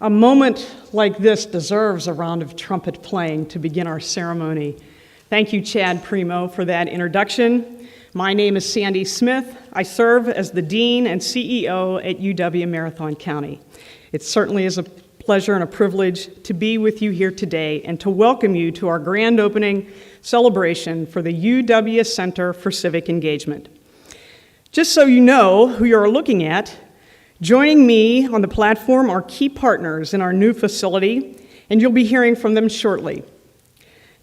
A moment like this deserves a round of trumpet playing to begin our ceremony. Thank you, Chad Primo, for that introduction. My name is Sandy Smith. I serve as the Dean and CEO at UW-Marathon County. It certainly is a pleasure and a privilege to be with you here today and to welcome you to our grand opening celebration for the UW Center for Civic Engagement. Just so you know who you're looking at, joining me on the platform are key partners in our new facility, and you'll be hearing from them shortly.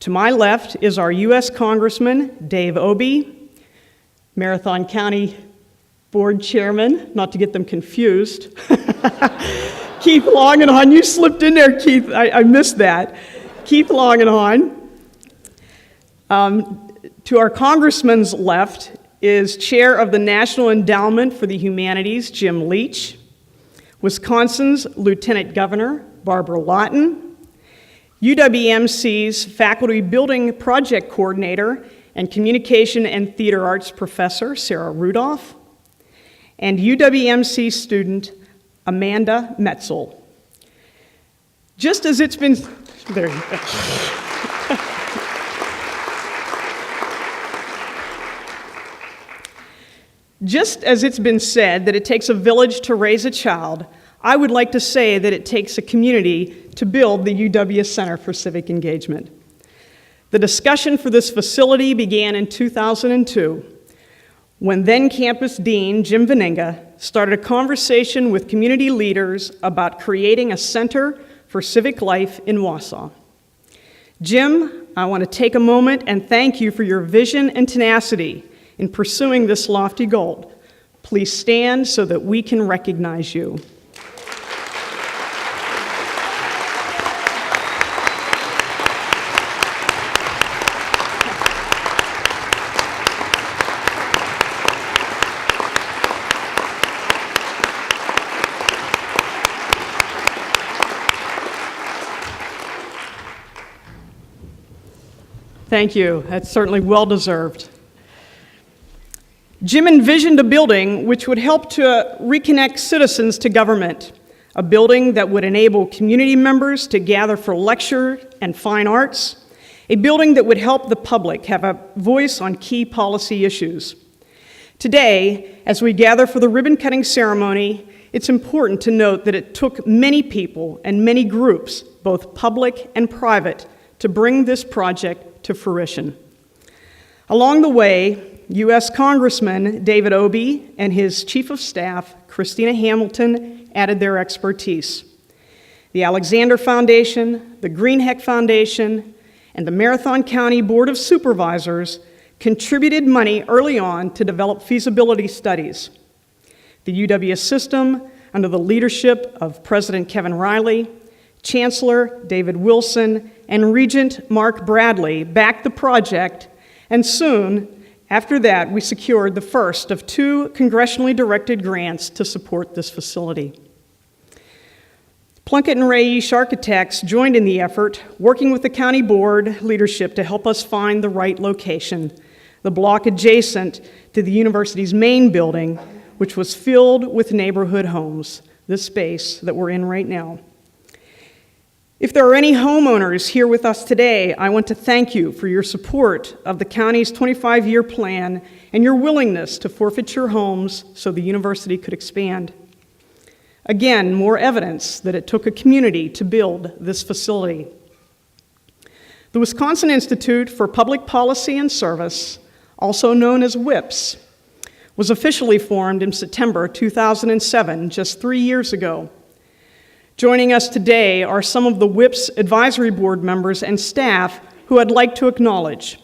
To my left is our U.S. Congressman, Dave Obey, Marathon County Board Chairman, not to get them confused. Keith Longenhahn, you slipped in there, Keith. I missed that. Keith Longenhahn. To our congressman's left is Chair of the National Endowment for the Humanities, Jim Leach, Wisconsin's Lieutenant Governor, Barbara Lawton, UWMC's Faculty Building Project Coordinator and Communication and Theater Arts Professor, Sarah Rudolph, and UWMC student, Amanda Metzel. Just as it's been, there you go. Just as it's been said that it takes a village to raise a child, I would like to say that it takes a community to build the UW Center for Civic Engagement. The discussion for this facility began in 2002, when then Campus Dean Jim Veninga started a conversation with community leaders about creating a center for civic life in Wausau. Jim, I want to take a moment and thank you for your vision and tenacity in pursuing this lofty goal. Please stand so that we can recognize you. Thank you. That's certainly well-deserved. Jim envisioned a building which would help to reconnect citizens to government, a building that would enable community members to gather for lecture and fine arts, a building that would help the public have a voice on key policy issues. Today, as we gather for the ribbon-cutting ceremony, it's important to note that it took many people and many groups, both public and private, to bring this project to fruition. Along the way, U.S. Congressman David Obey and his Chief of Staff, Christina Hamilton, added their expertise. The Alexander Foundation, the Greenheck Foundation, and the Marathon County Board of Supervisors contributed money early on to develop feasibility studies. The UW system, under the leadership of President Kevin Riley, Chancellor David Wilson, and Regent Mark Bradley, backed the project, and soon, after that, we secured the first of 2 congressionally directed grants to support this facility. Plunkett and Rayish Architects joined in the effort, working with the county board leadership to help us find the right location, the block adjacent to the university's main building, which was filled with neighborhood homes, this space that we're in right now. If there are any homeowners here with us today, I want to thank you for your support of the county's 25-year plan and your willingness to forfeit your homes so the university could expand. Again, more evidence that it took a community to build this facility. The Wisconsin Institute for Public Policy and Service, also known as WIPS, was officially formed in September 2007, just 3 years ago. Joining us today are some of the WIPS advisory board members and staff who I'd like to acknowledge.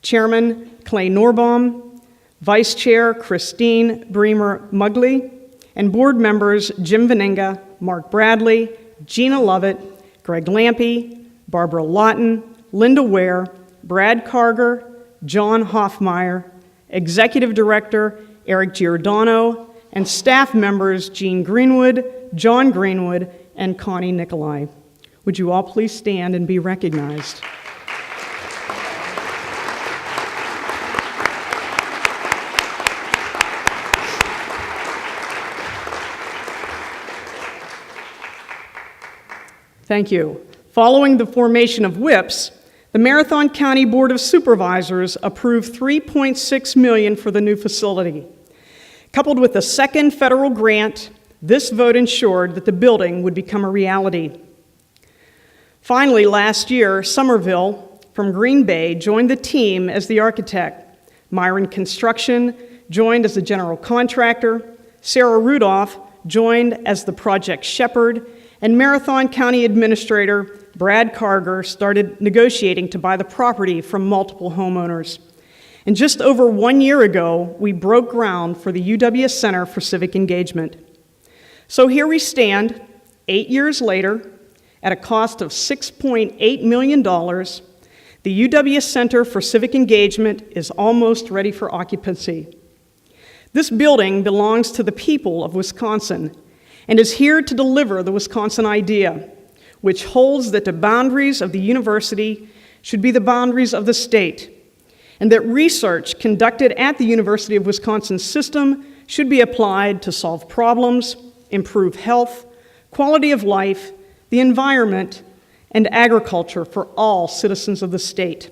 Chairman Clay Norbaum, Vice Chair Christine Bremer Mugley, and board members Jim Veninga, Mark Bradley, Gina Lovett, Greg Lampe, Barbara Lawton, Linda Ware, Brad Karger, John Hoffmeyer, Executive Director Eric Giordano, and staff members Jean Greenwood, John Greenwood, and Connie Nicolai. Would you all please stand and be recognized? Thank you. Following the formation of WIPS, the Marathon County Board of Supervisors approved $3.6 million for the new facility. Coupled with a second federal grant, this vote ensured that the building would become a reality. Finally, last year, Somerville from Green Bay joined the team as the architect. Myron Construction joined as the general contractor. Sarah Rudolph joined as the project shepherd, and Marathon County Administrator Brad Carger started negotiating to buy the property from multiple homeowners. And just over 1 year ago, we broke ground for the UW Center for Civic Engagement. So here we stand, 8 years later, at a cost of $6.8 million, the UW Center for Civic Engagement is almost ready for occupancy. This building belongs to the people of Wisconsin and is here to deliver the Wisconsin idea, which holds that the boundaries of the university should be the boundaries of the state, and that research conducted at the University of Wisconsin system should be applied to solve problems, improve health, quality of life, the environment, and agriculture for all citizens of the state.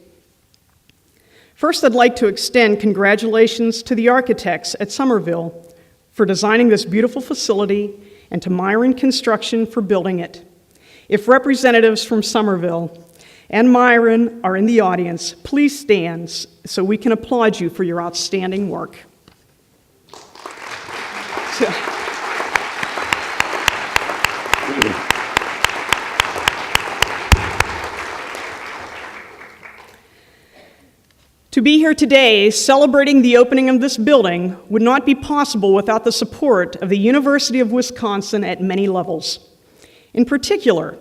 First, I'd like to extend congratulations to the architects at Somerville for designing this beautiful facility and to Myron Construction for building it. If representatives from Somerville and Myron are in the audience, please stand so we can applaud you for your outstanding work. To be here today celebrating the opening of this building would not be possible without the support of the University of Wisconsin at many levels. In particular,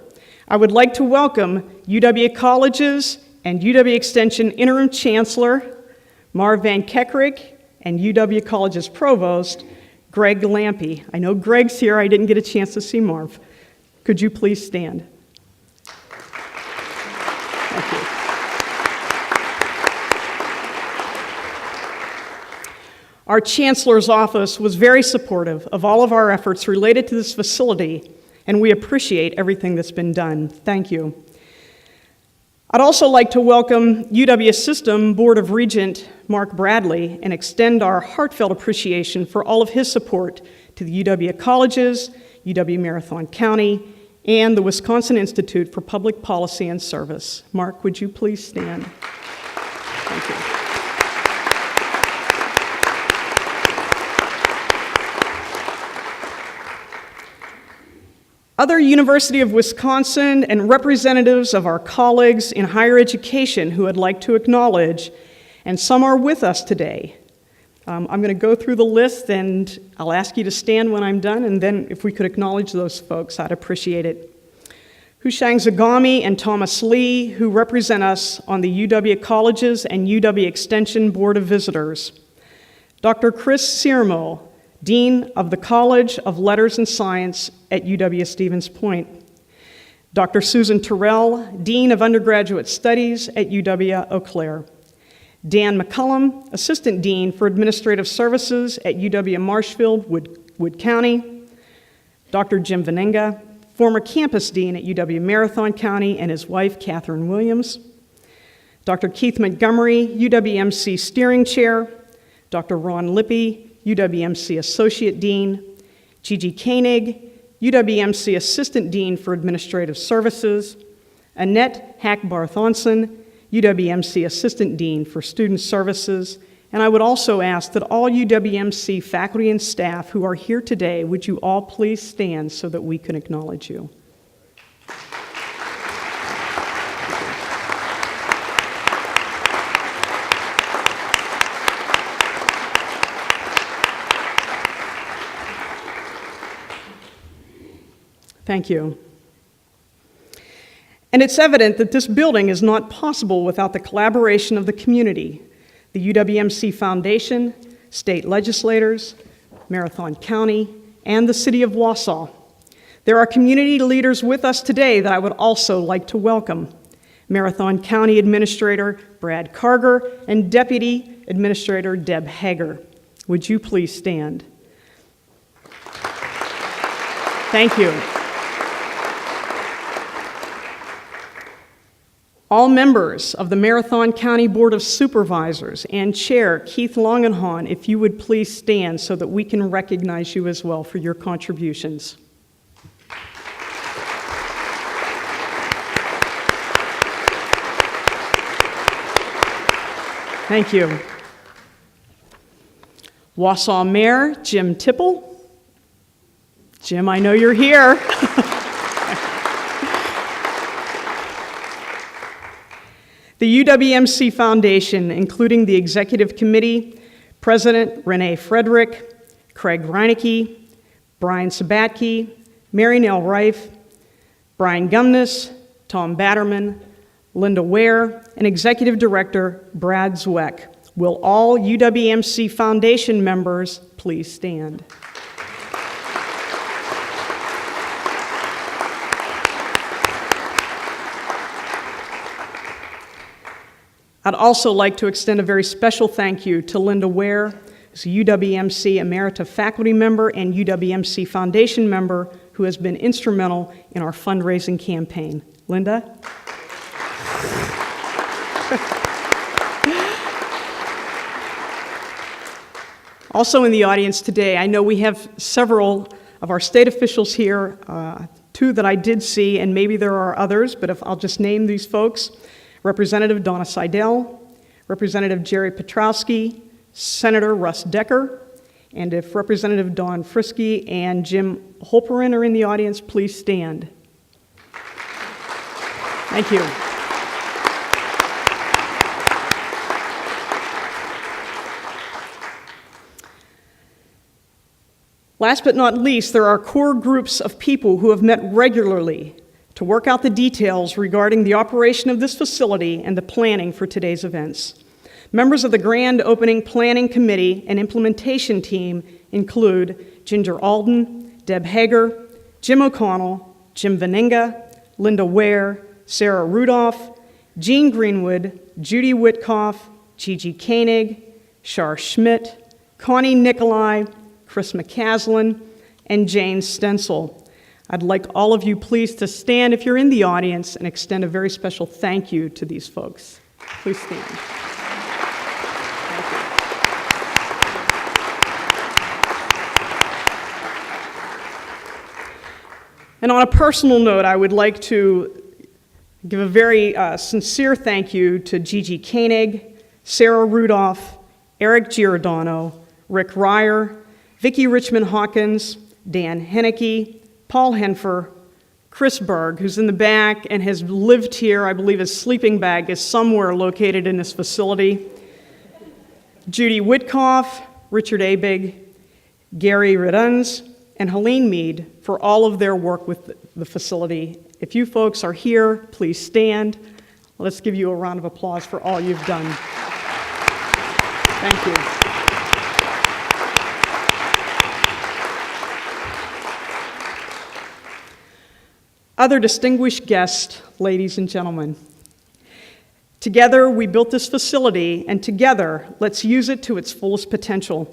I would like to welcome UW Colleges and UW Extension Interim Chancellor Marv Van Keckerick and UW Colleges Provost Greg Lampe. I know Greg's here. I didn't get a chance to see Marv. Could you please stand? Thank you. Our Chancellor's office was very supportive of all of our efforts related to this facility, and we appreciate everything that's been done. Thank you. I'd also like to welcome UW System Board of Regent Mark Bradley and extend our heartfelt appreciation for all of his support to the UW Colleges, UW Marathon County, and the Wisconsin Institute for Public Policy and Service. Mark, would you please stand? Thank you. Other University of Wisconsin and representatives of our colleagues in higher education who I'd like to acknowledge, and some are with us today. I'm going to go through the list and I'll ask you to stand when I'm done, and then if we could acknowledge those folks, I'd appreciate it. Hushang Zagami and Thomas Lee, who represent us on the UW Colleges and UW Extension Board of Visitors. Dr. Chris Sirmo, Dean of the College of Letters and Science at UW-Stevens Point. Dr. Susan Terrell, Dean of Undergraduate Studies at UW-Eau Claire. Dan McCullum, Assistant Dean for Administrative Services at UW-Marshfield, Wood County. Dr. Jim Venenga, former campus dean at UW-Marathon County, and his wife, Catherine Williams. Dr. Keith Montgomery, UW-MC Steering Chair. Dr. Ron Lippy, UW-MC Associate Dean. Gigi Koenig, UW-MC Assistant Dean for Administrative Services. Annette Hack-Barthonson, UW-MC Assistant Dean for Student Services. And I would also ask that all UW-MC faculty and staff who are here today, would you all please stand so that we can acknowledge you. Thank you. And it's evident that this building is not possible without the collaboration of the community, the UW-MC Foundation, state legislators, Marathon County, and the City of Wausau. There are community leaders with us today that I would also like to welcome. Marathon County Administrator Brad Carger and Deputy Administrator Deb Hager. Would you please stand? Thank you. All members of the Marathon County Board of Supervisors and Chair Keith Longenhahn, if you would please stand so that we can recognize you as well for your contributions. Thank you. Wausau Mayor Jim Tipple. Jim, I know you're here. The UWMC Foundation, including the Executive Committee, President Renee Frederick, Craig Reinecke, Brian Sabatke, Mary Nell Reif, Brian Gumness, Tom Batterman, Linda Ware, and Executive Director Brad Zweck. Will all UWMC Foundation members please stand? I'd also like to extend a very special thank you to Linda Ware, who's a UWMC Emerita faculty member and UWMC Foundation member who has been instrumental in our fundraising campaign. Linda? Also in the audience today, I know we have several of our state officials here, two that I did see, and maybe there are others, but if I'll just name these folks. Representative Donna Seidel, Representative Jerry Petrowski, Senator Russ Decker, and if Representative Dawn Frisky and Jim Holperin are in the audience, please stand. Thank you. Last but not least, there are core groups of people who have met regularly to work out the details regarding the operation of this facility and the planning for today's events. Members of the Grand Opening Planning Committee and Implementation Team include Ginger Alden, Deb Hager, Jim O'Connell, Jim Veninga, Linda Ware, Sarah Rudolph, Jean Greenwood, Judy Witkoff, Gigi Koenig, Shar Schmidt, Connie Nicolai, Chris McCaslin, and Jane Stencil. I'd like all of you please to stand if you're in the audience and extend a very special thank you to these folks. Please stand. Thank you. And on a personal note, I would like to give a very sincere thank you to Gigi Koenig, Sarah Rudolph, Eric Giordano, Rick Ryer, Vicki Richmond Hawkins, Dan Henneke, Paul Henfer, Chris Berg, who's in the back and has lived here. I believe his sleeping bag is somewhere located in this facility. Judy Witkoff, Richard Abig, Gary Reduns, and Helene Mead for all of their work with the facility. If you folks are here, please stand. Let's give you a round of applause for all you've done. Thank you. Other distinguished guests, ladies and gentlemen. Together, we built this facility, and together, let's use it to its fullest potential.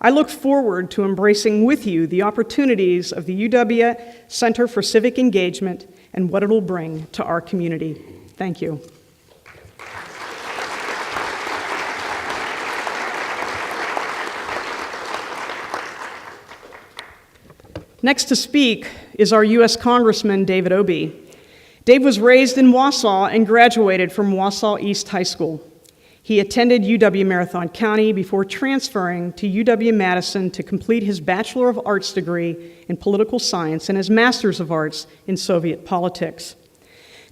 I look forward to embracing with you the opportunities of the UW Center for Civic Engagement and what it will bring to our community. Thank you. Next to speak is our U.S. Congressman, David Obey. Dave was raised in Wausau and graduated from Wausau East High School. He attended UW-Marathon County before transferring to UW-Madison to complete his Bachelor of Arts degree in Political Science and his Master's of Arts in Soviet Politics.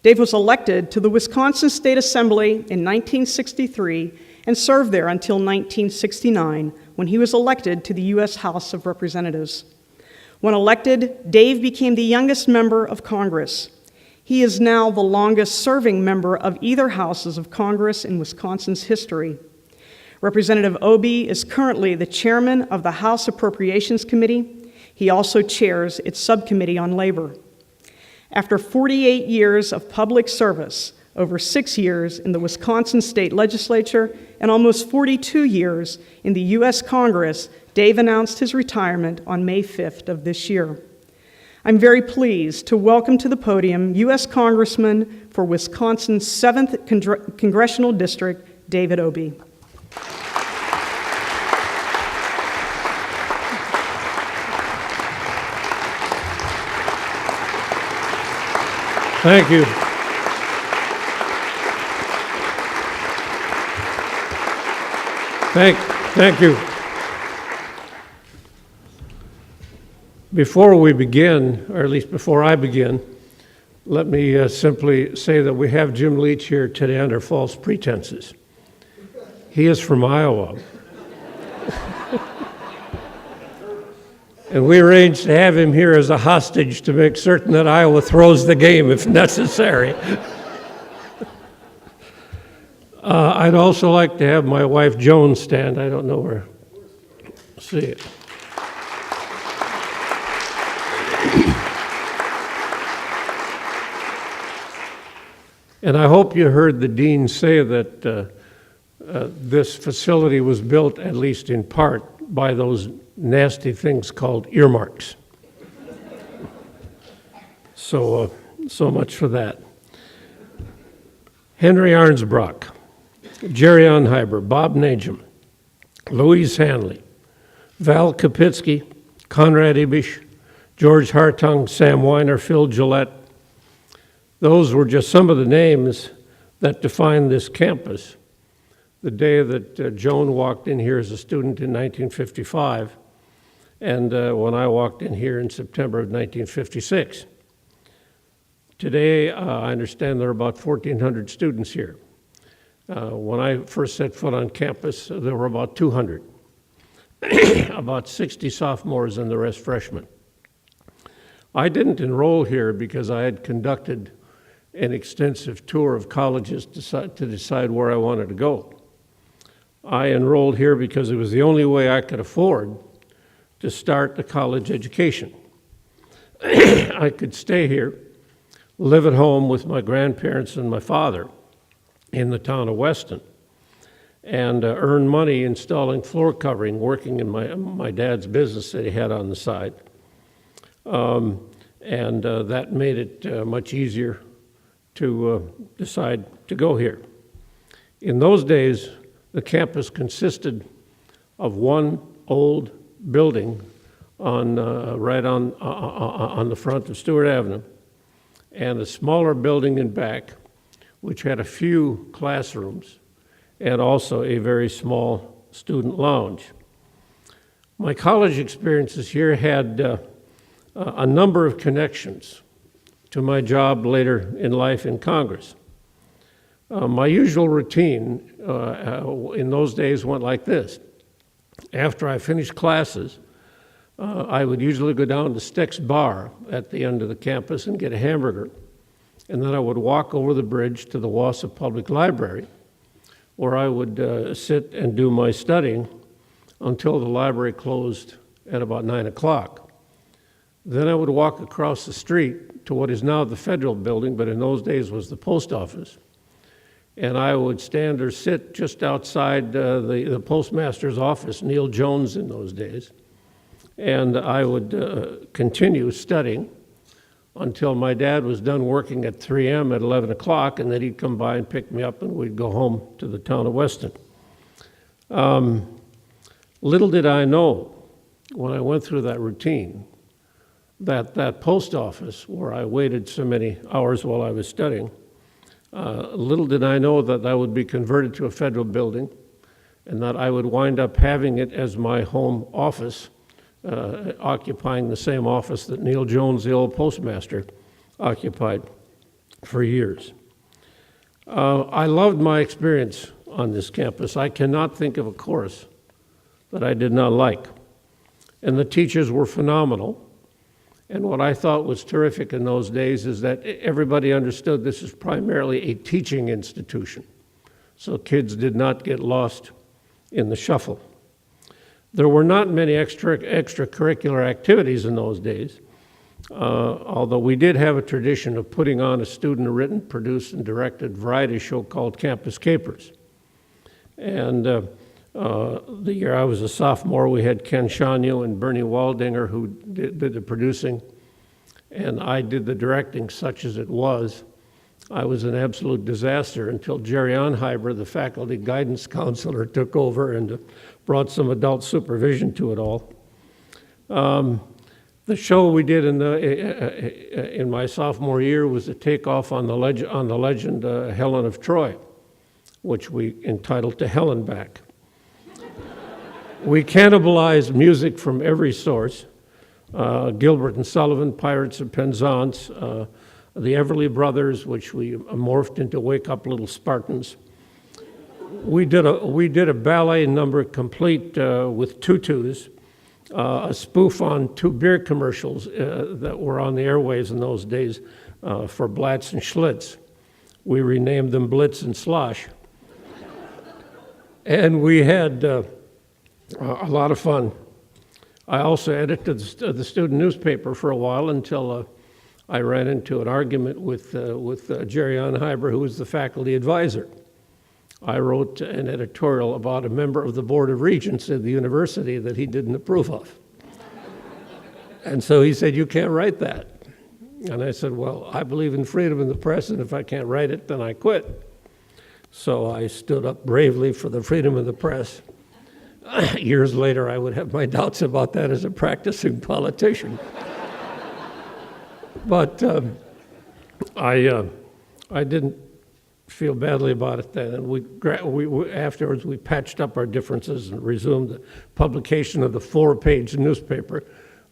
Dave was elected to the Wisconsin State Assembly in 1963 and served there until 1969, when he was elected to the U.S. House of Representatives. When elected, Dave became the youngest member of Congress. He is now the longest-serving member of either houses of Congress in Wisconsin's history. Representative Obey is currently the chairman of the House Appropriations Committee. He also chairs its subcommittee on labor. After 48 years of public service, over 6 years in the Wisconsin State Legislature, and almost 42 years in the U.S. Congress, Dave announced his retirement on May 5th of this year. I'm very pleased to welcome to the podium U.S. Congressman for Wisconsin's 7th Congressional District, David Obey. Thank you. Thank you. Before we begin, or at least before I begin, let me simply say that we have Jim Leach here today under false pretenses. He is from Iowa. And we arranged to have him here as a hostage to make certain that Iowa throws the game if necessary. I'd also like to have my wife Joan stand. I don't know where. See it. And I hope you heard the dean say that this facility was built, at least in part, by those nasty things called earmarks. So much for that. Henry Arnsbrock, Jerry Onheiber, Bob Najum, Louise Hanley, Val Kapitsky, Conrad Ibish, George Hartung, Sam Weiner, Phil Gillette. Those were just some of the names that define this campus. The day that Joan walked in here as a student in 1955, and when I walked in here in September of 1956. Today, I understand there are about 1,400 students here. When I first set foot on campus, there were about 200, about 60 sophomores and the rest freshmen. I didn't enroll here because I had conducted an extensive tour of colleges to decide where I wanted to go. I enrolled here because it was the only way I could afford to start a college education. I could stay here, live at home with my grandparents and my father in the town of Weston, and earn money installing floor covering, working in my dad's business that he had on the side. That made it much easier to decide to go here. In those days, the campus consisted of one old building right on the front of Stewart Avenue, and a smaller building in back, which had a few classrooms and also a very small student lounge. My college experiences here had a number of connections to my job later in life in Congress. My usual routine in those days went like this. After I finished classes, I would usually go down to Stick's Bar at the end of the campus and get a hamburger. And then I would walk over the bridge to the Wausau Public Library, where I would sit and do my studying until the library closed at about 9 o'clock. Then I would walk across the street to what is now the Federal Building, but in those days was the post office. And I would stand or sit just outside the postmaster's office, Neil Jones in those days. And I would continue studying until my dad was done working at 3M at 11 o'clock, and then he'd come by and pick me up, and we'd go home to the town of Weston. Little did I know when I went through that routine that post office where I waited so many hours while I was studying, little did I know that I would be converted to a federal building and that I would wind up having it as my home office, occupying the same office that Neil Jones, the old postmaster, occupied for years. I loved my experience on this campus. I cannot think of a course that I did not like. And the teachers were phenomenal. And what I thought was terrific in those days is that everybody understood this is primarily a teaching institution. So kids did not get lost in the shuffle. There were not many extracurricular activities in those days, although we did have a tradition of putting on a student-written, produced, and directed variety show called Campus Capers. And the year I was a sophomore, we had Ken Shanu and Bernie Waldinger who did the producing. and I did the directing such as it was. I was an absolute disaster until Jerry Onheimer, the faculty guidance counselor, took over and brought some adult supervision to it all. The show we did in my sophomore year was a takeoff on the legend Helen of Troy, which we entitled To Hell and Back. We cannibalized music from every source. Gilbert and Sullivan, Pirates of Penzance, the Everly Brothers, which we morphed into Wake Up Little Spartans. We did a ballet number complete with tutus, a spoof on two beer commercials that were on the airwaves in those days for Blatz and Schlitz. We renamed them Blitz and Slosh. And we had a lot of fun. I also edited the student newspaper for a while until I ran into an argument with Jerry Onheimer, who was the faculty advisor. I wrote an editorial about a member of the Board of Regents at the university that he didn't approve of. And so he said, "You can't write that." And I said, "Well, I believe in freedom of the press, and if I can't write it, then I quit." So I stood up bravely for the freedom of the press. Years later, I would have my doubts about that as a practicing politician. But I didn't feel badly about it then. And afterwards, we patched up our differences and resumed the publication of the 4-page newspaper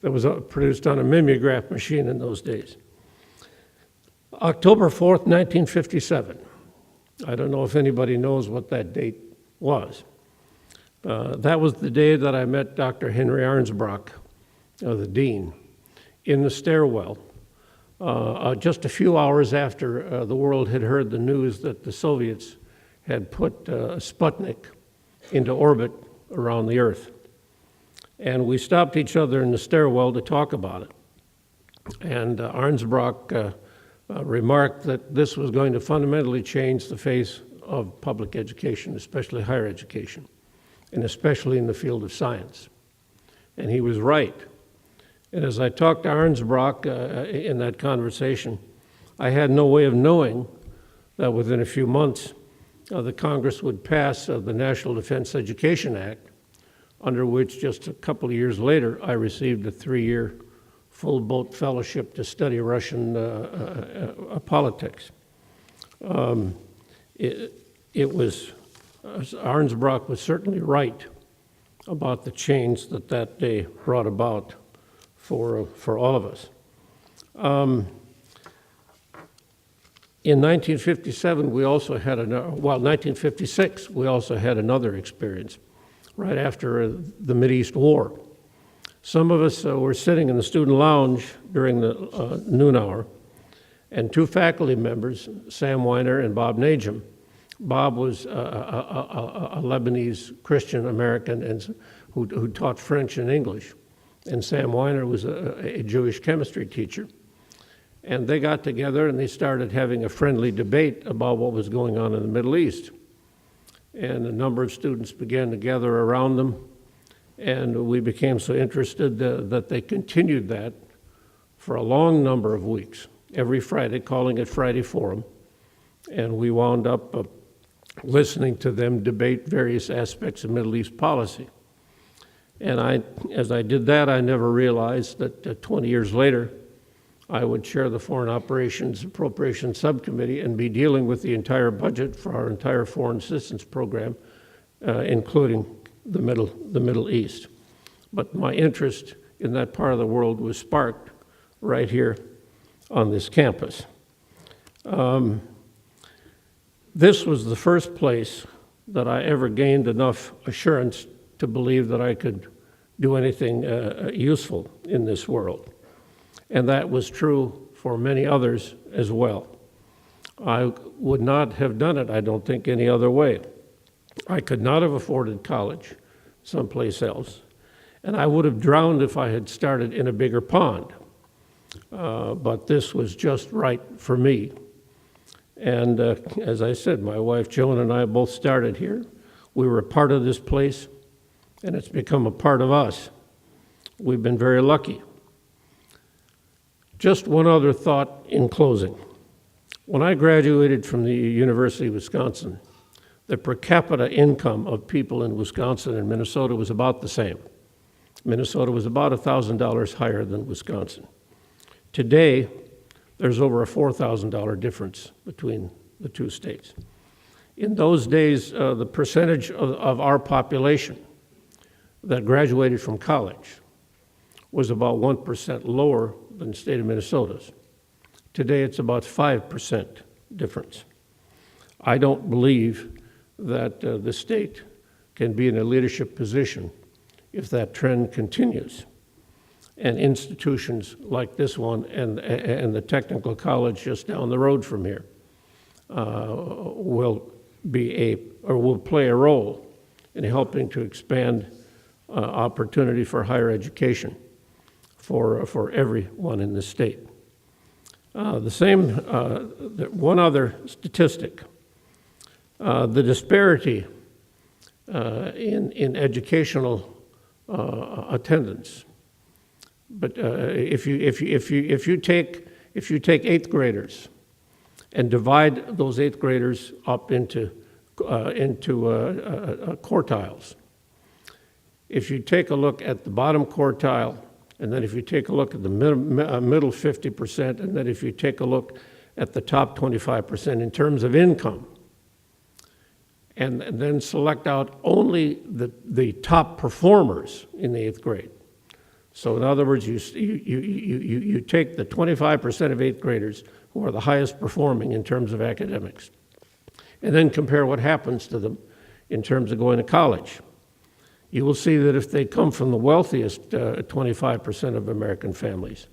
that was produced on a mimeograph machine in those days. October 4th, 1957. I don't know if anybody knows what that date was. That was the day that I met Dr. Henry Arnsbrock, the dean, in the stairwell, just a few hours after the world had heard the news that the Soviets had put Sputnik into orbit around the Earth. And we stopped each other in the stairwell to talk about it. And Arnsbrock remarked that this was going to fundamentally change the face of public education, especially higher education, and especially in the field of science. And he was right. And as I talked to Arnsbrock in that conversation, I had no way of knowing that within a few months, the Congress would pass the National Defense Education Act, under which just a couple of years later, I received a 3-year full boat fellowship to study Russian politics. Arnsbrock was certainly right about the change that day brought about for all of us. In 1957, we also had 1956, we also had another experience right after the Mideast War. Some of us were sitting in the student lounge during the noon hour, and two faculty members, Sam Weiner and Bob Najam. Bob was a Lebanese Christian American and who taught French and English, and Sam Weiner was a Jewish chemistry teacher. And they got together and they started having a friendly debate about what was going on in the Middle East. And a number of students began to gather around them, and we became so interested that they continued that for a long number of weeks, every Friday, calling it Friday Forum. And we wound up listening to them debate various aspects of Middle East policy. And as I did that, I never realized that 20 years later, I would chair the Foreign Operations Appropriations Subcommittee and be dealing with the entire budget for our entire foreign assistance program, including the Middle East. But my interest in that part of the world was sparked right here on this campus. This was the first place that I ever gained enough assurance to believe that I could do anything useful in this world. And that was true for many others as well. I would not have done it, I don't think, any other way. I could not have afforded college someplace else, and I would have drowned if I had started in a bigger pond. But this was just right for me. And as I said, my wife Joan and I both started here. We were a part of this place, and it's become a part of us. We've been very lucky. Just one other thought in closing. When I graduated from the University of Wisconsin, the per capita income of people in Wisconsin and Minnesota was about the same. Minnesota was about $1,000 higher than Wisconsin. Today, there's over a $4,000 difference between the two states. In those days, the percentage of our population that graduated from college was about 1% lower than the state of Minnesota's. Today, it's about 5% difference. I don't believe that the state can be in a leadership position if that trend continues. And institutions like this one and the technical college just down the road from here will play a role in helping to expand opportunity for higher education for everyone in the state. One other statistic, the disparity in educational attendance. But if you take eighth graders and divide those eighth graders up into quartiles, if you take a look at the bottom quartile, and then if you take a look at the middle 50%, and then if you take a look at the top 25% in terms of income, and then select out only the top performers in the eighth grade. So in other words, you take the 25% of eighth graders who are the highest performing in terms of academics, and then compare what happens to them in terms of going to college. You will see that if they come from the wealthiest 25% of American families,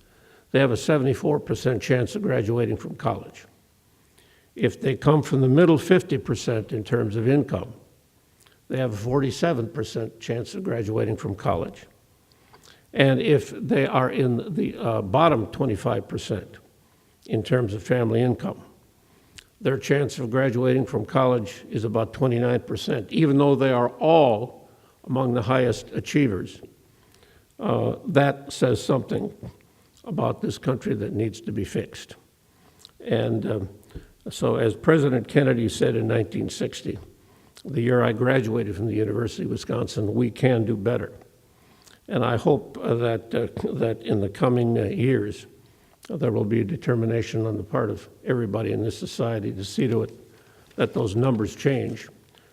they have a 74% chance of graduating from college. If they come from the middle 50% in terms of income, they have a 47% chance of graduating from college. And if they are in the bottom 25% in terms of family income, their chance of graduating from college is about 29%, even though they are all among the highest achievers. That says something about this country that needs to be fixed. And so as President Kennedy said in 1960, the year I graduated from the University of Wisconsin, we can do better. And I hope that in the coming years, there will be a determination on the part of everybody in this society to see to it that those numbers change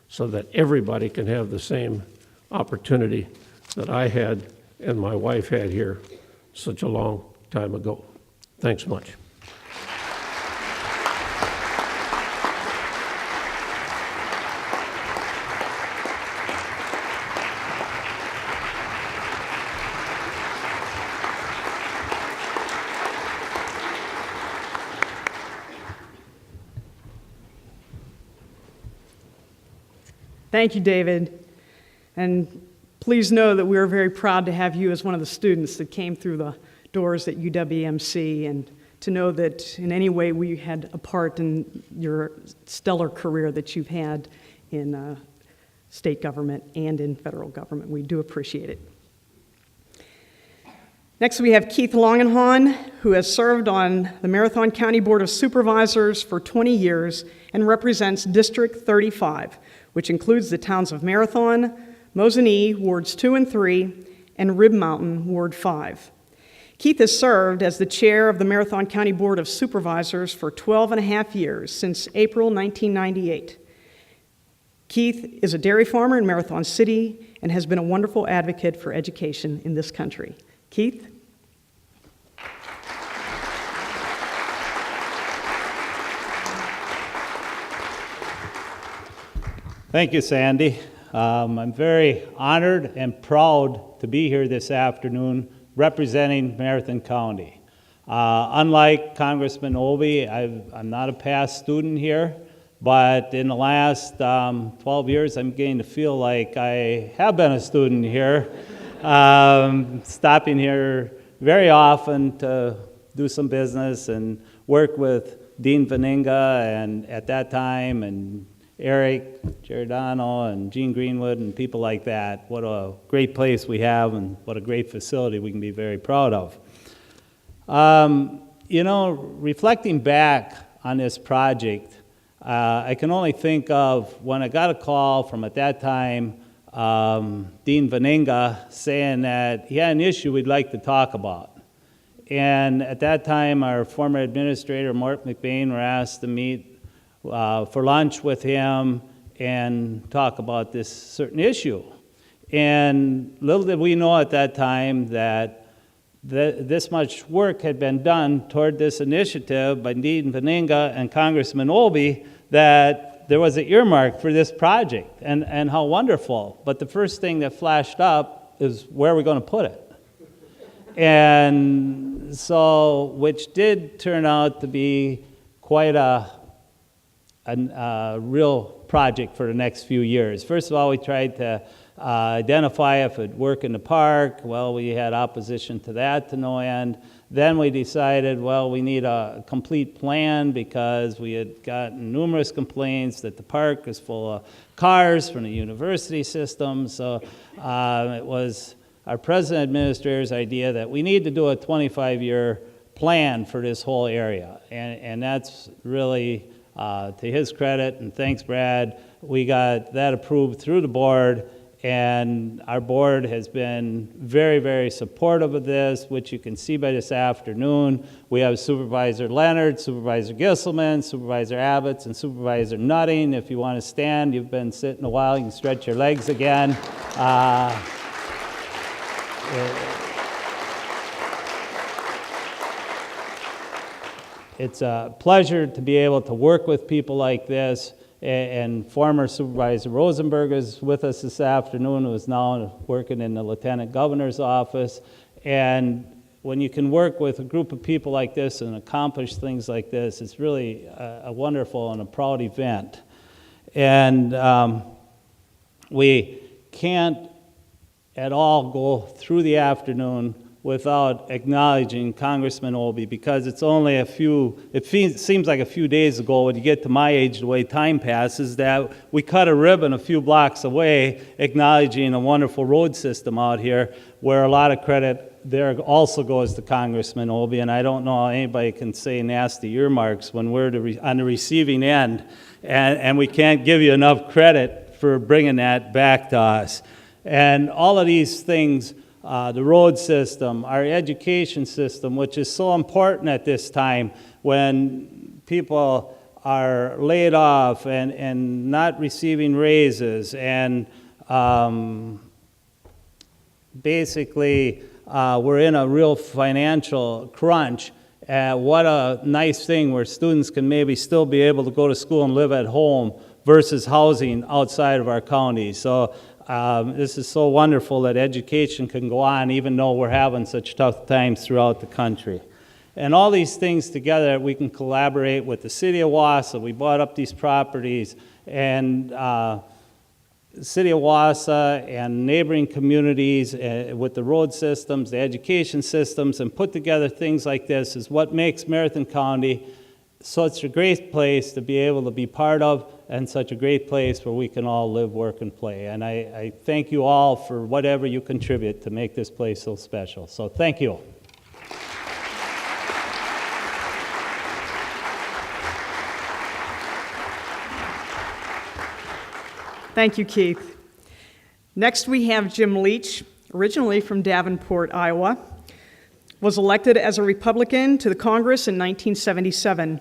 so that everybody can have the same opportunity that I had and my wife had here such a long time ago. Thanks much. Thank you, David. And please know that we are very proud to have you as one of the students that came through the doors at UWMC, and to know that in any way we had a part in your stellar career that you've had in state government and in federal government. We do appreciate it. Next, we have Keith Longenhahn, who has served on the Marathon County Board of Supervisors for 20 years and represents District 35, which includes the towns of Marathon, Mosinee, Wards 2 and 3, and Rib Mountain, Ward 5. Keith has served as the chair of the Marathon County Board of Supervisors for 12 and a half years, since April 1998. Keith is a dairy farmer in Marathon City and has been a wonderful advocate for education in this country. Keith? Thank you, Sandy. I'm very honored and proud to be here this afternoon representing Marathon County. Unlike Congressman Obey, I'm not a past student here, but in the last 12 years, I'm getting to feel like I have been a student here, stopping here very often to do some business and work with Dean Vaninga and at that time, and Eric Giordano and Gene Greenwood and people like that. What a great place we have and what a great facility we can be very proud of. Reflecting back on this project, I can only think of when I got a call from, at that time, Dean Vaninga saying that he had an issue we'd like to talk about. And at that time, our former administrator, Mort McBain, were asked to meet for lunch with him and talk about this certain issue. And little did we know at that time that this much work had been done toward this initiative by Dean Vaninga and Congressman Olby, that there was an earmark for this project, and how wonderful. But the first thing that flashed up is, where are we going to put it? And so, which did turn out to be quite a real project for the next few years. First of all, we tried to identify if it would work in the park. Well, we had opposition to that to no end. Then we decided, well, we need a complete plan because we had gotten numerous complaints that the park is full of cars from the university system. So it was our president administrator's idea that we need to do a 25-year plan for this whole area. And that's really, to his credit, and thanks, Brad, we got that approved through the board. And our board has been very, very supportive of this, which you can see by this afternoon. We have Supervisor Leonard, Supervisor Gisselman, Supervisor Abbott, and Supervisor Nutting. If you want to stand, you've been sitting a while, you can stretch your legs again. It's a pleasure to be able to work with people like this. And former Supervisor Rosenberg is with us this afternoon, who is now working in the Lieutenant Governor's office. And when you can work with a group of people like this and accomplish things like this, it's really a wonderful and a proud event. And we can't at all go through the afternoon without acknowledging Congressman Olby, because it's only seems like a few days ago, when you get to my age, the way time passes, that we cut a ribbon a few blocks away acknowledging a wonderful road system out here, where a lot of credit there also goes to Congressman Olby. And I don't know how anybody can say nasty earmarks when we're on the receiving end, and we can't give you enough credit for bringing that back to us. And all of these things, the road system, our education system, which is so important at this time when people are laid off and not receiving raises, and basically we're in a real financial crunch. What a nice thing where students can maybe still be able to go to school and live at home versus housing outside of our county. So this is so wonderful that education can go on even though we're having such tough times throughout the country. And all these things together, we can collaborate with the city of Wausau. We bought up these properties, and the city of Wausau and neighboring communities with the road systems, the education systems, and put together things like this is what makes Marathon County such a great place to be able to be part of, and such a great place where we can all live, work, and play. And I thank you all for whatever you contribute to make this place so special. So thank you. Thank you, Keith. Next, we have Jim Leach, originally from Davenport, Iowa, was elected as a Republican to the Congress in 1977,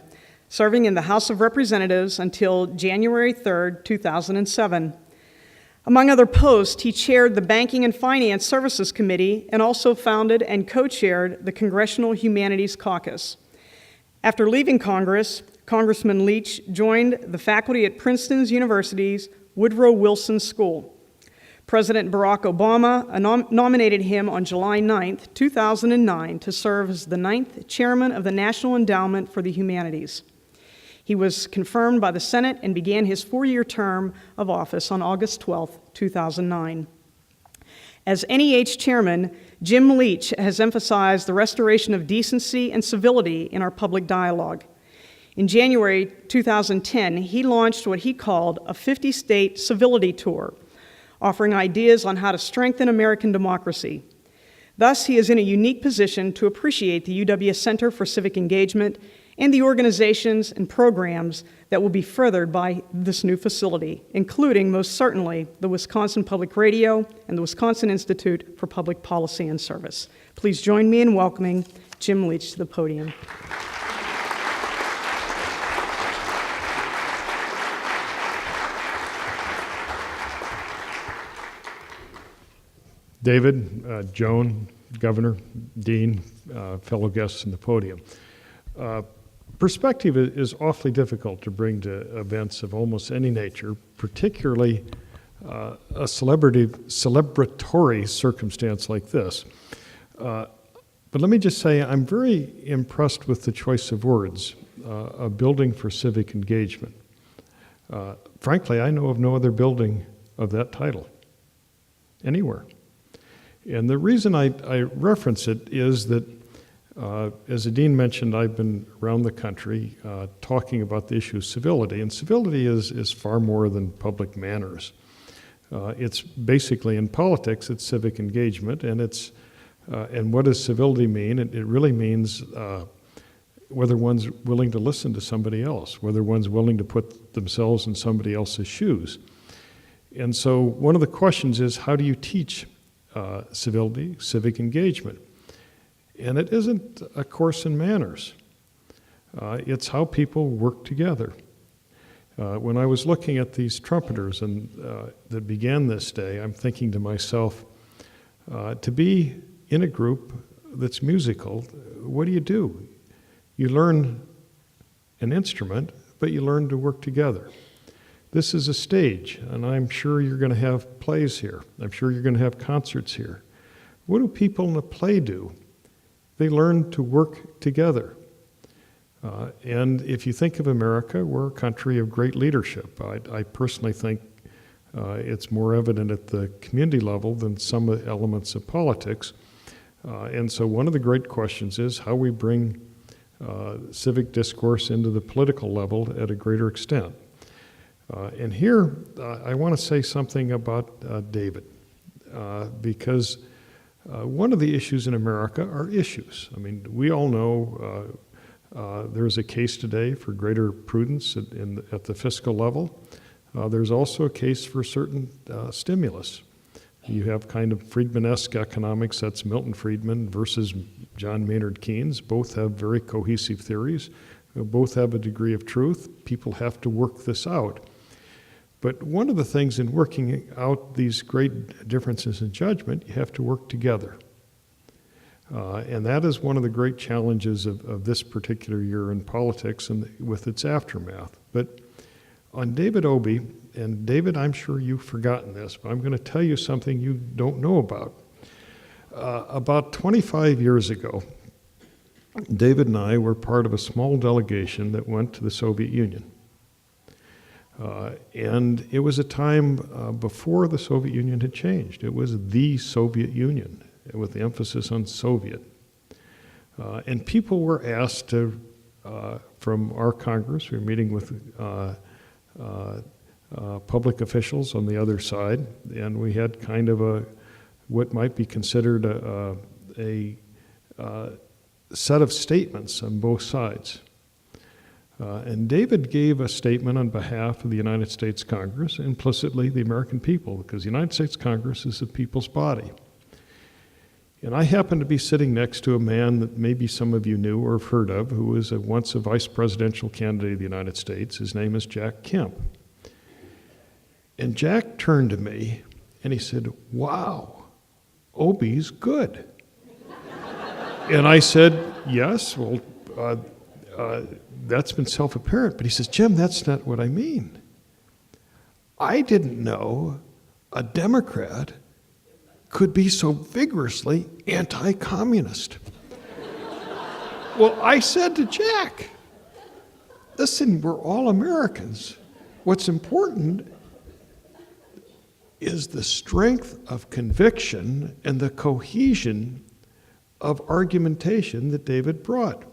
serving in the House of Representatives until January 3rd, 2007. Among other posts, he chaired the Banking and Finance Services Committee and also founded and co-chaired the Congressional Humanities Caucus. After leaving Congress, Congressman Leach joined the faculty at Princeton University's Woodrow Wilson School. President Barack Obama nominated him on July 9th, 2009 to serve as the 9th chairman of the National Endowment for the Humanities. He was confirmed by the Senate and began his 4-year term of office on August 12, 2009. As NEH chairman, Jim Leach has emphasized the restoration of decency and civility in our public dialogue. In January 2010, he launched what he called a 50-state civility tour, offering ideas on how to strengthen American democracy. Thus, he is in a unique position to appreciate the UW Center for Civic Engagement and the organizations and programs that will be furthered by this new facility, including, most certainly, the Wisconsin Public Radio and the Wisconsin Institute for Public Policy and Service. Please join me in welcoming Jim Leach to the podium. David, Joan, Governor, Dean, fellow guests in the podium. Perspective is awfully difficult to bring to events of almost any nature, particularly a celebratory circumstance like this. But let me just say, I'm very impressed with the choice of words, a building for civic engagement. Frankly, I know of no other building of that title anywhere. And the reason I reference it is that, as the dean mentioned, I've been around the country talking about the issue of civility, and civility is far more than public manners. It's basically, in politics, it's civic engagement, and and what does civility mean? It really means whether one's willing to listen to somebody else, whether one's willing to put themselves in somebody else's shoes. And so one of the questions is, how do you teach civility, civic engagement? And it isn't a course in manners. It's how people work together. When I was looking at these trumpeters that began this day, I'm thinking to myself, to be in a group that's musical, what do? You learn an instrument, but you learn to work together. This is a stage, and I'm sure you're going to have plays here. I'm sure you're going to have concerts here. What do people in a play do? They learn to work together. And if you think of America, we're a country of great leadership. I personally think it's more evident at the community level than some elements of politics. And so one of the great questions is how we bring civic discourse into the political level at a greater extent. And here, I want to say something about David, because one of the issues in America are issues. I mean, we all know there's a case today for greater prudence at the fiscal level. There's also a case for certain stimulus. You have kind of Friedman-esque economics, that's Milton Friedman versus John Maynard Keynes. Both have very cohesive theories. Both have a degree of truth. People have to work this out. But one of the things in working out these great differences in judgment, you have to work together. And that is one of the great challenges of this particular year in politics and with its aftermath. But on David Obey, and David, I'm sure you've forgotten this, but I'm going to tell you something you don't know about. About 25 years ago, David and I were part of a small delegation that went to the Soviet Union. And it was a time before the Soviet Union had changed. It was the Soviet Union, with the emphasis on Soviet. And people were asked to, from our Congress, we were meeting with public officials on the other side, and we had kind of what might be considered a set of statements on both sides. And David gave a statement on behalf of the United States Congress, implicitly the American people, because the United States Congress is the people's body. And I happened to be sitting next to a man that maybe some of you knew or have heard of, who was once a vice presidential candidate of the United States. His name is Jack Kemp. And Jack turned to me and he said, "Wow, Obey's good." And I said, "Yes, well, that's been self-apparent." But he says, "Jim, that's not what I mean. I didn't know a Democrat could be so vigorously anti-communist." Well, I said to Jack, "Listen, we're all Americans. What's important is the strength of conviction and the cohesion of argumentation that David brought."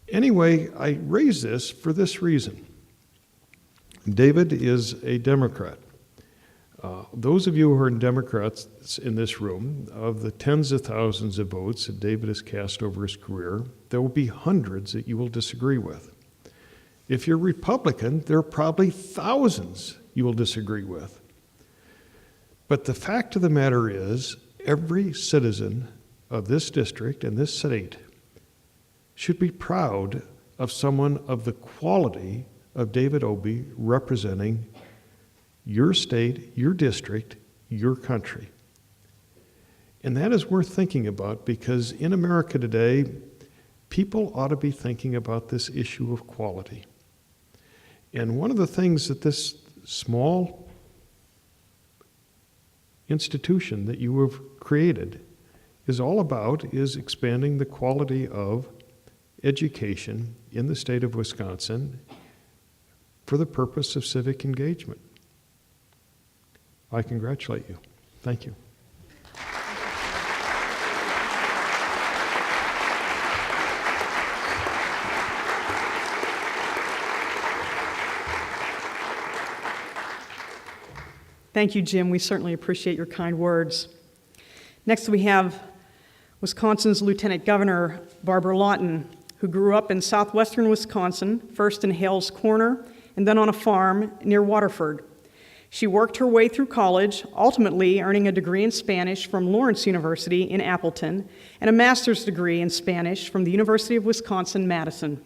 Anyway, I raise this for this reason. David is a Democrat. Those of you who are Democrats in this room, of the tens of thousands of votes that David has cast over his career, there will be hundreds that you will disagree with. If you're Republican, there are probably thousands you will disagree with. But the fact of the matter is, every citizen of this district and this state should be proud of someone of the quality of David Obey representing your state, your district, your country. And that is worth thinking about, because in America today, people ought to be thinking about this issue of quality. And one of the things that this small institution that you have created is all about is expanding the quality of education in the state of Wisconsin for the purpose of civic engagement. I congratulate you. Thank you. Thank you, Jim. We certainly appreciate your kind words. Next, we have Wisconsin's Lieutenant Governor, Barbara Lawton, who grew up in southwestern Wisconsin, first in Hales Corner and then on a farm near Waterford. She worked her way through college, ultimately earning a degree in Spanish from Lawrence University in Appleton and a master's degree in Spanish from the University of Wisconsin-Madison.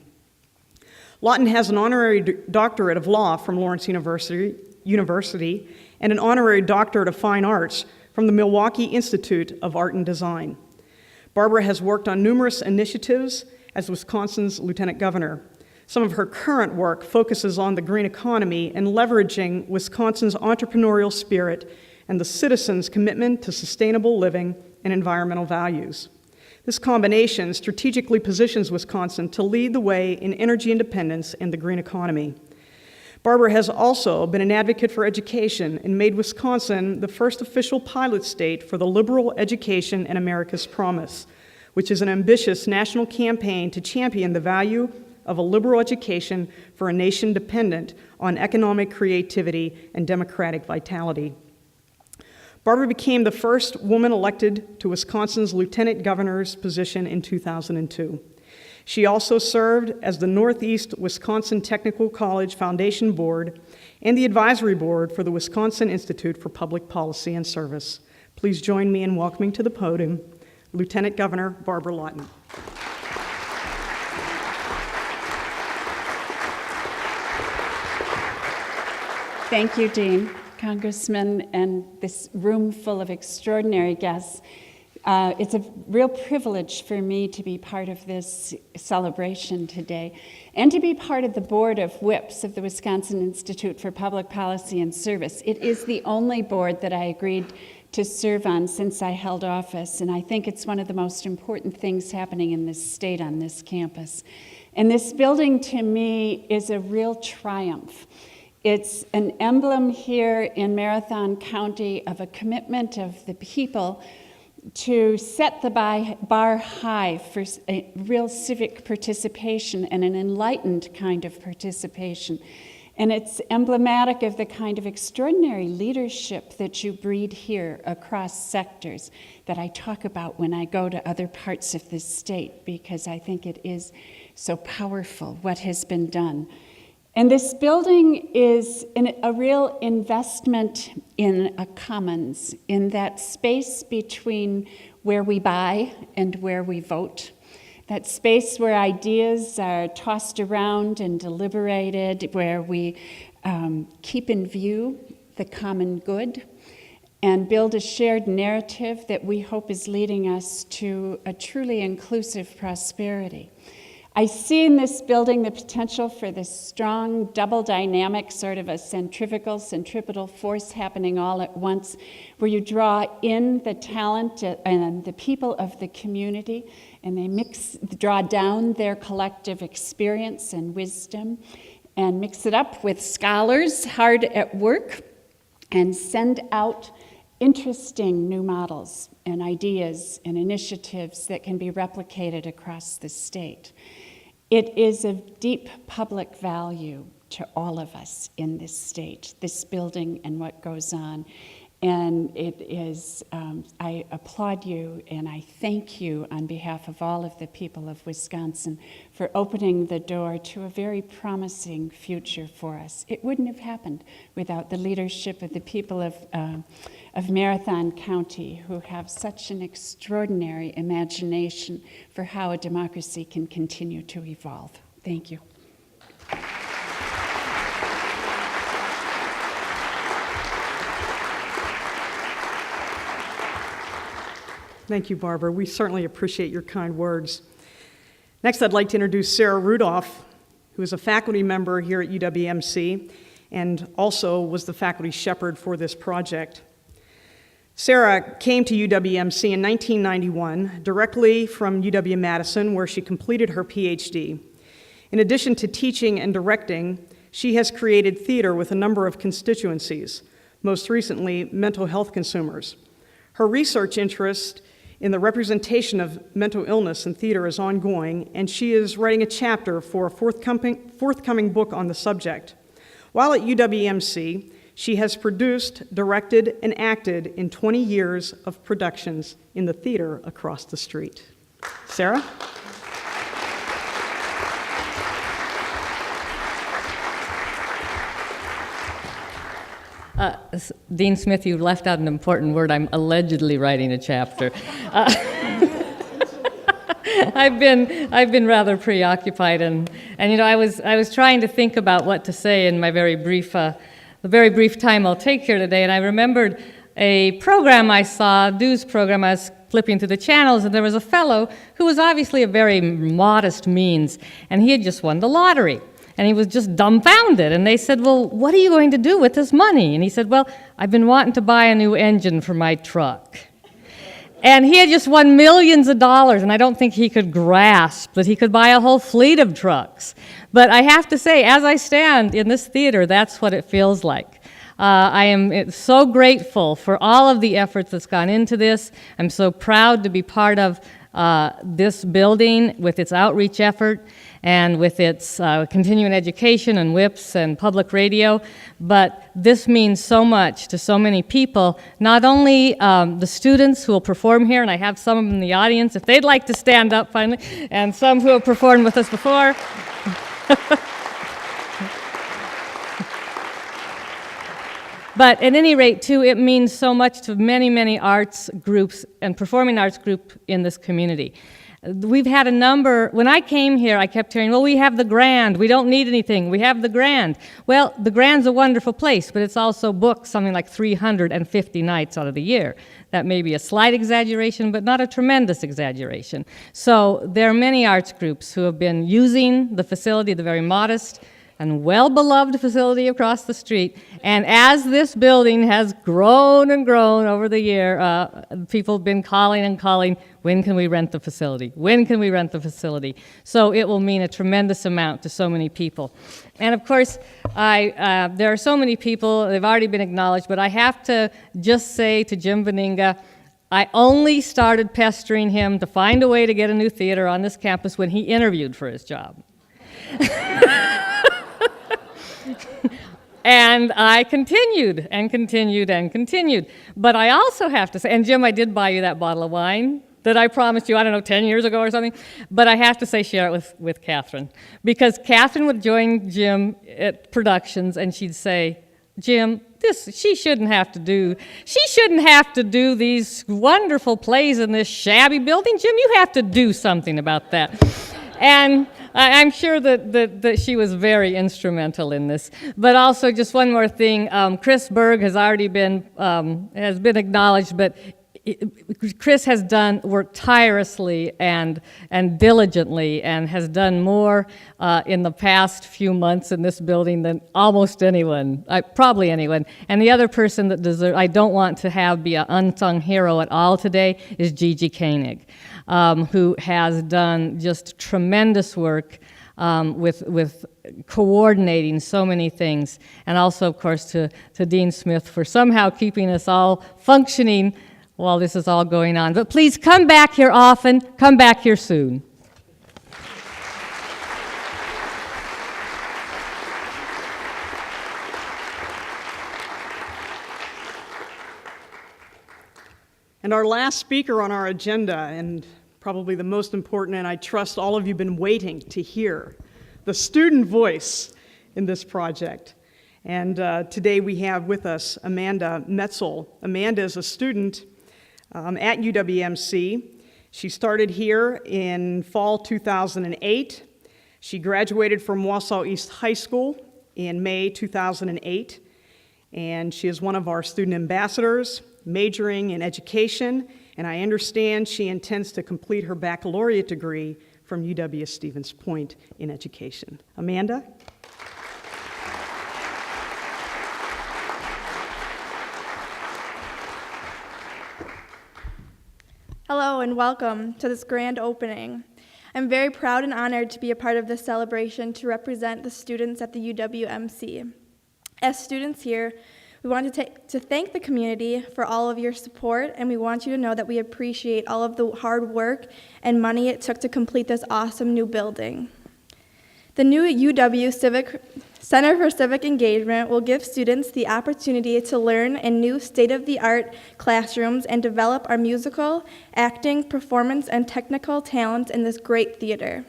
Lawton has an honorary doctorate of law from Lawrence University and an honorary doctorate of fine arts from the Milwaukee Institute of Art and Design. Barbara has worked on numerous initiatives as Wisconsin's lieutenant governor. Some of her current work focuses on the green economy and leveraging Wisconsin's entrepreneurial spirit and the citizens' commitment to sustainable living and environmental values. This combination strategically positions Wisconsin to lead the way in energy independence and the green economy. Barbara has also been an advocate for education and made Wisconsin the first official pilot state for the Liberal Education and America's Promise, which is an ambitious national campaign to champion the value of a liberal education for a nation dependent on economic creativity and democratic vitality. Barbara became the first woman elected to Wisconsin's lieutenant governor's position in 2002. She also served as the Northeast Wisconsin Technical College Foundation Board and the advisory board for the Wisconsin Institute for Public Policy and Service. Please join me in welcoming to the podium Lieutenant Governor Barbara Lawton. Thank you, Dean, Congressman, and this room full of extraordinary guests. It's a real privilege for me to be part of this celebration today and to be part of the Board of Whips of the Wisconsin Institute for Public Policy and Service. It is the only board that I agreed to serve on since I held office, and I think it's one of the most important things happening in this state on this campus. And this building, to me, is a real triumph. It's an emblem here in Marathon County of a commitment of the people to set the bar high for a real civic participation and an enlightened kind of participation. And it's emblematic of the kind of extraordinary leadership that you breed here across sectors that I talk about when I go to other parts of this state, because I think it is so powerful what has been done. And this building is a real investment in a commons, in that space between where we buy and where we vote. That space where ideas are tossed around and deliberated, where we keep in view the common good and build a shared narrative that we hope is leading us to a truly inclusive prosperity. I see in this building the potential for this strong, double dynamic, sort of a centripetal force happening all at once, where you draw in the talent and the people of the community, and they draw down their collective experience and wisdom, and mix it up with scholars hard at work, and send out interesting new models and ideas and initiatives that can be replicated across the state. It is of deep public value to all of us in this state, this building and what goes on. And it is, I applaud you and I thank you on behalf of all of the people of Wisconsin for opening the door to a very promising future for us. It wouldn't have happened without the leadership of the people of Marathon County, who have such an extraordinary imagination for how a democracy can continue to evolve. Thank you. Thank you, Barbara. We certainly appreciate your kind words. Next, I'd like to introduce Sarah Rudolph, who is a faculty member here at UWMC and also was the faculty shepherd for this project. Sarah came to UWMC in 1991 directly from UW-Madison, where she completed her PhD. In addition to teaching and directing, she has created theater with a number of constituencies, most recently mental health consumers. Her research interest in the representation of mental illness in theater is ongoing, and she is writing a chapter for a forthcoming book on the subject. While at UWMC, she has produced, directed, and acted in 20 years of productions in the theater across the street. Sarah? Dean Smith, you left out an important word. I'm allegedly writing a chapter. I've been rather preoccupied, and you know, I was trying to think about what to say in my the very brief time I'll take here today, and I remembered a program I saw, a news program. I was flipping through the channels, and there was a fellow who was obviously of very modest means, and he had just won the lottery. And he was just dumbfounded. And they said, well, what are you going to do with this money? And he said, well, I've been wanting to buy a new engine for my truck. And he had just won millions of dollars, and I don't think he could grasp that he could buy a whole fleet of trucks. But I have to say, as I stand in this theater, that's what it feels like. I am so grateful for all of the efforts that's gone into this. I'm so proud to be part of this building with its outreach effort and with its continuing education and WIPs and public radio. But this means so much to so many people, not only the students who will perform here, and I have some of them in the audience, if they'd like to stand up finally, and some who have performed with us before. But at any rate, too, it means so much to many, many arts groups and performing arts group in this community. We've had a number, when I came here, I kept hearing, well, we have the Grand, we don't need anything, we have the Grand. Well, the Grand's a wonderful place, but it's also booked something like 350 nights out of the year. That may be a slight exaggeration, but not a tremendous exaggeration. So there are many arts groups who have been using the facility, the very modest and well-beloved facility across the street. And as this building has grown and grown over the year, people have been calling and calling, when can we rent the facility? When can we rent the facility? So it will mean a tremendous amount to so many people. And of course, there are so many people, they've already been acknowledged, but I have to just say to Jim Beninga, I only started pestering him to find a way to get a new theater on this campus when he interviewed for his job. And I continued and continued and continued. But I also have to say, and Jim, I did buy you that bottle of wine that I promised you, I don't know, 10 years ago or something. But I have to say, share it with Catherine. Because Catherine would join Jim at productions and she'd say, Jim, she shouldn't have to do these wonderful plays in this shabby building. Jim, you have to do something about that. And I'm sure that she was very instrumental in this. But also, just one more thing, Chris Berg has already been acknowledged, but Chris has worked tirelessly and diligently and has done more in the past few months in this building than almost anyone, probably anyone. And the other person that I don't want to have be an unsung hero at all today is Gigi Koenig, who has done just tremendous work with coordinating so many things. And also, of course, to Dean Smith for somehow keeping us all functioning while this is all going on. But please come back here often, come back here soon. And our last speaker on our agenda, and probably the most important, and I trust all of you have been waiting to hear, the student voice in this project. And today we have with us Amanda Metzel. Amanda is a student at UWMC. She started here in fall 2008. She graduated from Wausau East High School in May 2008, and she is one of our student ambassadors, majoring in education, and I understand she intends to complete her baccalaureate degree from UW-Stevens Point in education. Amanda? Hello and welcome to this grand opening. I'm very proud and honored to be a part of this celebration to represent the students at the UWMC. As students here, we want to thank the community for all of your support, and we want you to know that we appreciate all of the hard work and money it took to complete this awesome new building. The new UW Center for Civic Engagement will give students the opportunity to learn in new state-of-the-art classrooms and develop our musical, acting, performance, and technical talents in this great theater.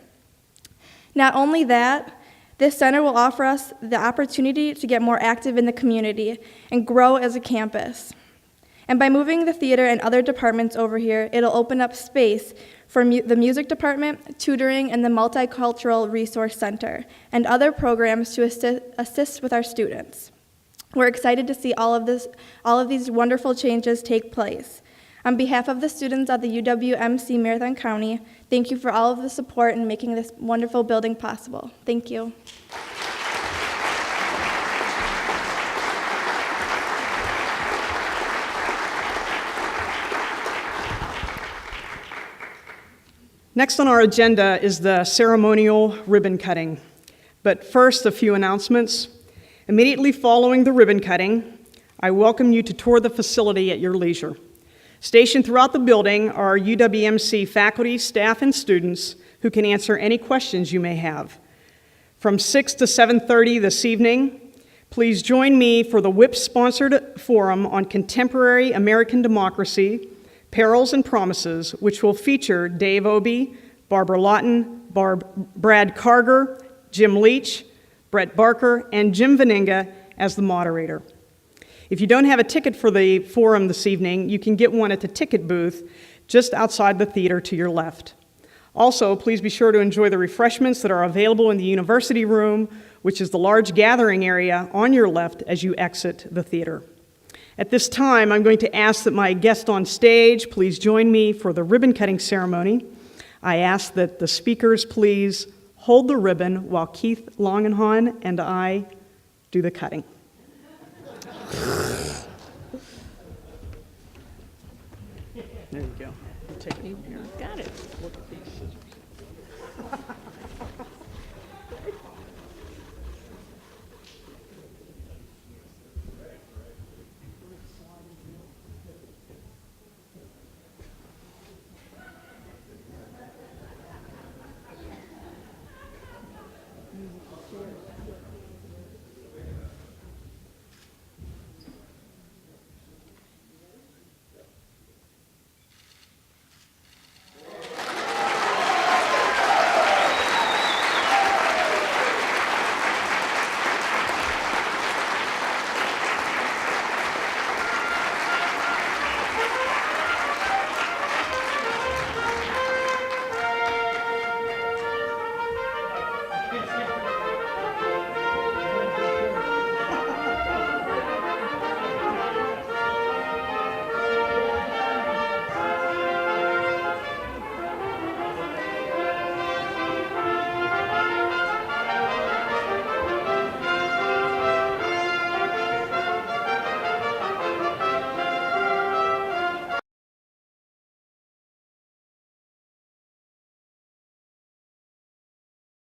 Not only that, this center will offer us the opportunity to get more active in the community and grow as a campus. And by moving the theater and other departments over here, it'll open up space for the music department, tutoring, and the multicultural resource center, and other programs to assist with our students. We're excited to see all of these wonderful changes take place. On behalf of the students at the UWMC Marathon County, thank you for all of the support in making this wonderful building possible. Thank you. Next on our agenda is the ceremonial ribbon cutting. But first, a few announcements. Immediately following the ribbon cutting, I welcome you to tour the facility at your leisure. Stationed throughout the building are UWMC faculty, staff, and students who can answer any questions you may have. From 6 to 7:30 this evening, please join me for the WIP-sponsored forum on contemporary American democracy, Perils and Promises, which will feature Dave Obey, Barbara Lawton, Brad Carger, Jim Leach, Brett Barker, and Jim Veninga as the moderator. If you don't have a ticket for the forum this evening, you can get one at the ticket booth just outside the theater to your left. Also, please be sure to enjoy the refreshments that are available in the university room, which is the large gathering area on your left as you exit the theater. At this time, I'm going to ask that my guest on stage please join me for the ribbon cutting ceremony. I ask that the speakers please hold the ribbon while Keith Longenhahn and I do the cutting. There you go. Take it here. Got it. Look at these scissors.